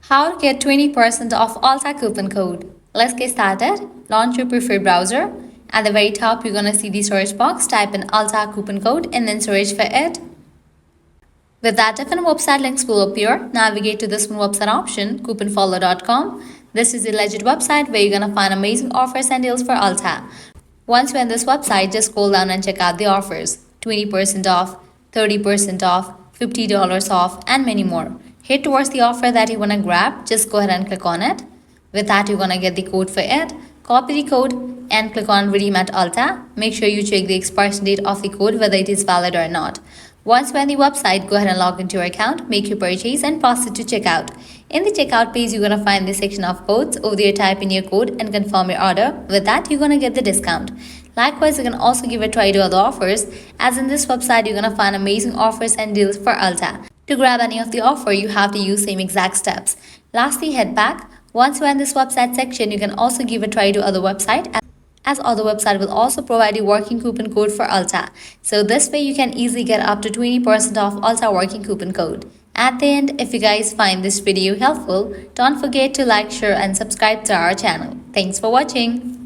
How to get 20% off Ulta coupon code. Let's get started. Launch your preferred browser. At the very top, you're gonna see the search box. Type in Ulta coupon code and then search for it. With that, different website links will appear. Navigate to this one website option, couponfollow.com. This is the legit website where you're gonna find amazing offers and deals for Ulta. Once you're on this website, just scroll down and check out the offers. 20% off, 30% off, $50 off, and many more. Head towards the offer that you want to grab. Just go ahead and click on it. With that, you're going to get the code for it. Copy the code and click on Redeem at Ulta. Make sure you check the expiration date of the code, whether it is valid or not. Once you're on the website, go ahead and log into your account, make your purchase, and proceed to checkout. In the checkout page, you're going to find the section of codes. Over there, type in your code and confirm your order. With that, you're going to get the discount. Likewise, you can also give a try to other offers, as in this website, you're going to find amazing offers and deals for Ulta. To grab any of the offer, you have to use same exact steps. Lastly, head back. Once you're in this website section, you can also give a try to other website, as other website will also provide you working coupon code for Ulta. So this way you can easily get up to 20% off Ulta working coupon code. At the end, if you guys find this video helpful, don't forget to like, share and subscribe to our channel. Thanks for watching.